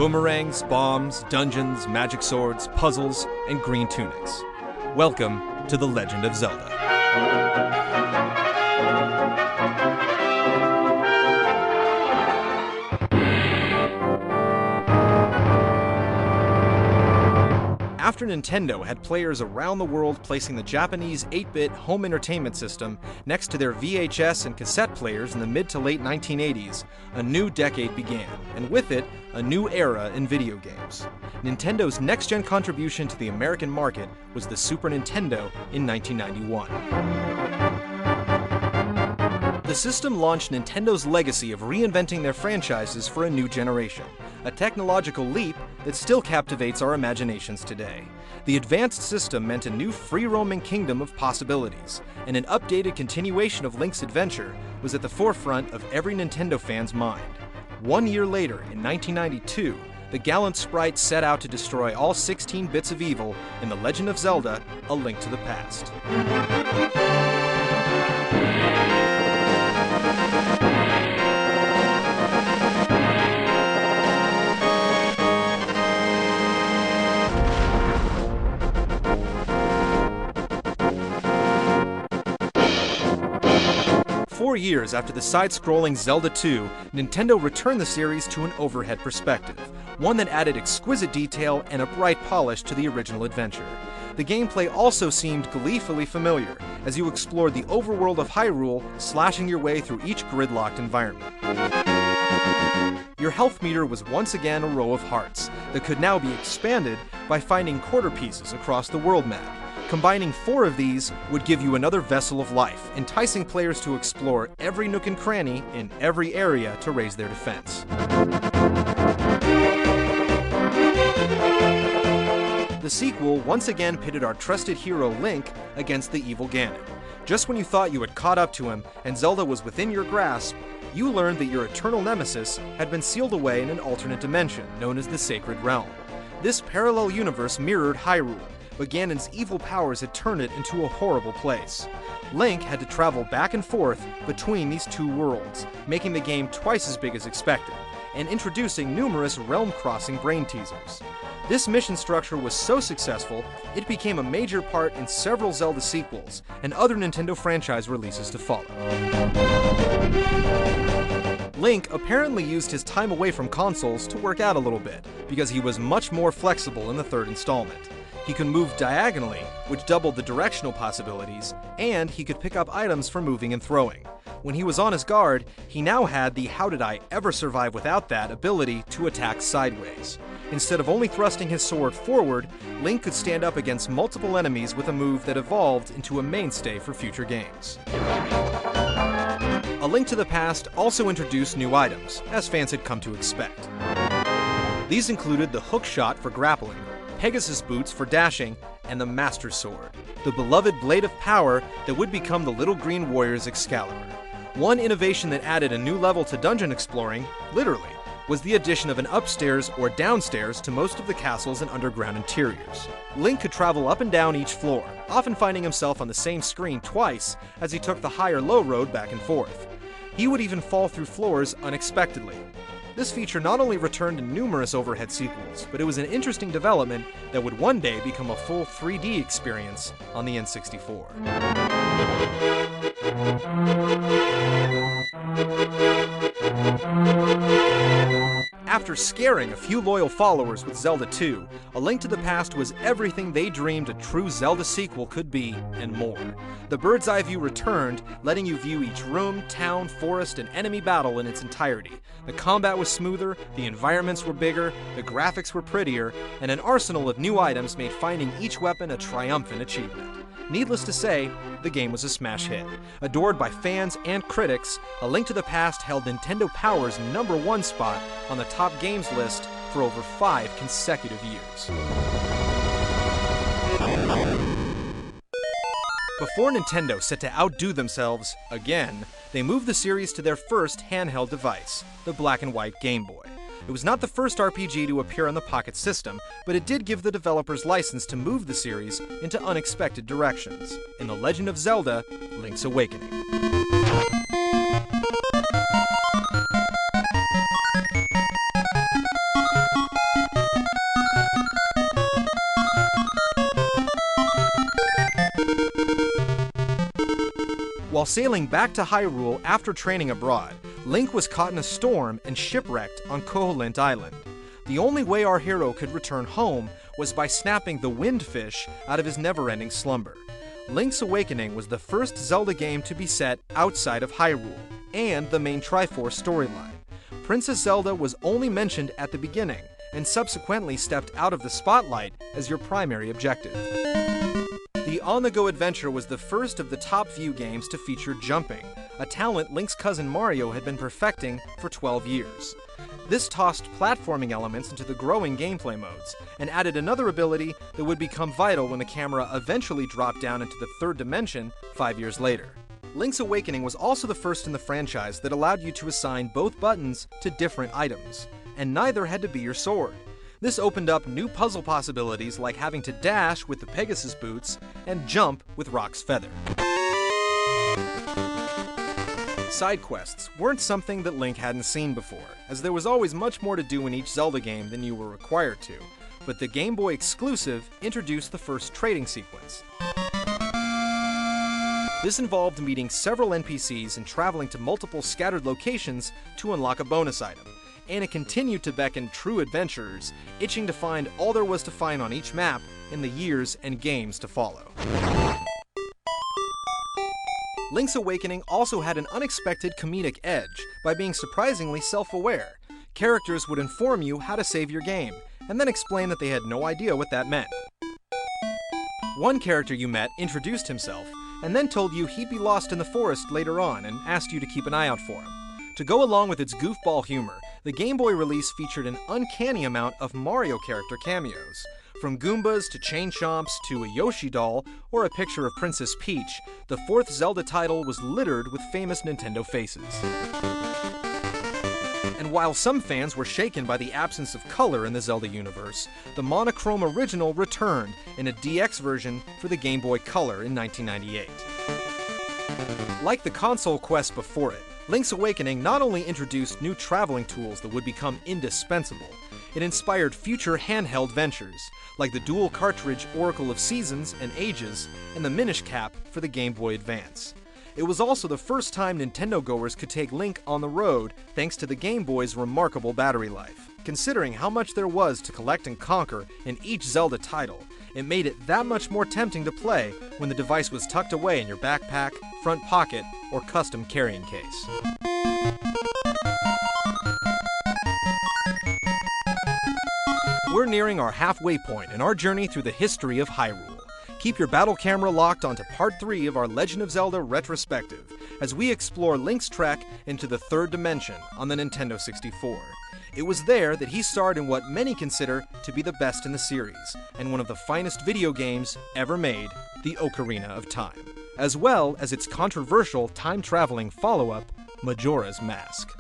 boomerangs, bombs, dungeons, magic swords, puzzles, and green tunics. Welcome to The Legend of Zelda. After Nintendo had players around the world placing the Japanese 8-bit home entertainment system next to their VHS and cassette players in the mid to late 1980s, a new decade began, and with it, a new era in video games. Nintendo's next-gen contribution to the American market was the Super Nintendo in 1991. The system launched Nintendo's legacy of reinventing their franchises for a new generation, a technological leap that still captivates our imaginations today. The advanced system meant a new free-roaming kingdom of possibilities, and an updated continuation of Link's adventure was at the forefront of every Nintendo fan's mind. 1 year later, in 1992, the gallant sprite set out to destroy all 16 bits of evil in The Legend of Zelda: A Link to the Past. 4 years after the side-scrolling Zelda 2, Nintendo returned the series to an overhead perspective, one that added exquisite detail and a bright polish to the original adventure. The gameplay also seemed gleefully familiar, as you explored the overworld of Hyrule, slashing your way through each gridlocked environment. Your health meter was once again a row of hearts that could now be expanded by finding quarter pieces across the world map. Combining 4 of these would give you another vessel of life, enticing players to explore every nook and cranny in every area to raise their defense. The sequel once again pitted our trusted hero Link against the evil Ganon. Just when you thought you had caught up to him and Zelda was within your grasp, you learned that your eternal nemesis had been sealed away in an alternate dimension known as the Sacred Realm. This parallel universe mirrored Hyrule, but Ganon's evil powers had turned it into a horrible place. Link had to travel back and forth between these two worlds, making the game twice as big as expected, and introducing numerous realm-crossing brain teasers. This mission structure was so successful, it became a major part in several Zelda sequels and other Nintendo franchise releases to follow. Link apparently used his time away from consoles to work out a little bit, because he was much more flexible in the third installment. He could move diagonally, which doubled the directional possibilities, and he could pick up items for moving and throwing. When he was on his guard, he now had the "how did I ever survive without that" ability to attack sideways. Instead of only thrusting his sword forward, Link could stand up against multiple enemies with a move that evolved into a mainstay for future games. A Link to the Past also introduced new items, as fans had come to expect. These included the hook shot for grappling, Pegasus boots for dashing, and the Master Sword, the beloved blade of power that would become the Little Green Warrior's Excalibur. One innovation that added a new level to dungeon exploring, literally, was the addition of an upstairs or downstairs to most of the castles and underground interiors. Link could travel up and down each floor, often finding himself on the same screen twice as he took the high or low road back and forth. He would even fall through floors unexpectedly. This feature not only returned in numerous overhead sequels, but it was an interesting development that would one day become a full 3D experience on the N64. After scaring a few loyal followers with Zelda 2, A Link to the Past was everything they dreamed a true Zelda sequel could be, and more. The bird's eye view returned, letting you view each room, town, forest, and enemy battle in its entirety. The combat was smoother, the environments were bigger, the graphics were prettier, and an arsenal of new items made finding each weapon a triumphant achievement. Needless to say, the game was a smash hit. Adored by fans and critics, A Link to the Past held Nintendo Power's #1 spot on the top games list for over 5 consecutive years. Before Nintendo set to outdo themselves again, they moved the series to their first handheld device, the black and white Game Boy. It was not the first RPG to appear on the Pocket System, but it did give the developers license to move the series into unexpected directions, in The Legend of Zelda: Link's Awakening. While sailing back to Hyrule after training abroad, Link was caught in a storm and shipwrecked on Koholint Island. The only way our hero could return home was by snapping the Wind Fish out of his never-ending slumber. Link's Awakening was the first Zelda game to be set outside of Hyrule, and the main Triforce storyline. Princess Zelda was only mentioned at the beginning, and subsequently stepped out of the spotlight as your primary objective. The on-the-go adventure was the first of the top-view games to feature jumping, a talent Link's cousin Mario had been perfecting for 12 years. This tossed platforming elements into the growing gameplay modes, and added another ability that would become vital when the camera eventually dropped down into the third dimension 5 years later. Link's Awakening was also the first in the franchise that allowed you to assign both buttons to different items, and neither had to be your sword. This opened up new puzzle possibilities like having to dash with the Pegasus boots and jump with Rock's feather. Side quests weren't something that Link hadn't seen before, as there was always much more to do in each Zelda game than you were required to, but the Game Boy exclusive introduced the first trading sequence. This involved meeting several NPCs and traveling to multiple scattered locations to unlock a bonus item, and it continued to beckon true adventurers, itching to find all there was to find on each map in the years and games to follow. Link's Awakening also had an unexpected comedic edge by being surprisingly self-aware. Characters would inform you how to save your game, and then explain that they had no idea what that meant. One character you met introduced himself, and then told you he'd be lost in the forest later on and asked you to keep an eye out for him. To go along with its goofball humor, the Game Boy release featured an uncanny amount of Mario character cameos. From Goombas to Chain Chomps to a Yoshi doll or a picture of Princess Peach, the fourth Zelda title was littered with famous Nintendo faces. And while some fans were shaken by the absence of color in the Zelda universe, the monochrome original returned in a DX version for the Game Boy Color in 1998. Like the console quest before it, Link's Awakening not only introduced new traveling tools that would become indispensable, it inspired future handheld ventures, like the dual cartridge Oracle of Seasons and Ages and the Minish Cap for the Game Boy Advance. It was also the first time Nintendo goers could take Link on the road thanks to the Game Boy's remarkable battery life. Considering how much there was to collect and conquer in each Zelda title, it made it that much more tempting to play when the device was tucked away in your backpack, front pocket, or custom carrying case. We're nearing our halfway point in our journey through the history of Hyrule. Keep your battle camera locked onto Part 3 of our Legend of Zelda retrospective, as we explore Link's trek into the third dimension on the Nintendo 64. It was there that he starred in what many consider to be the best in the series, and one of the finest video games ever made, the Ocarina of Time, as well as its controversial time-traveling follow-up, Majora's Mask.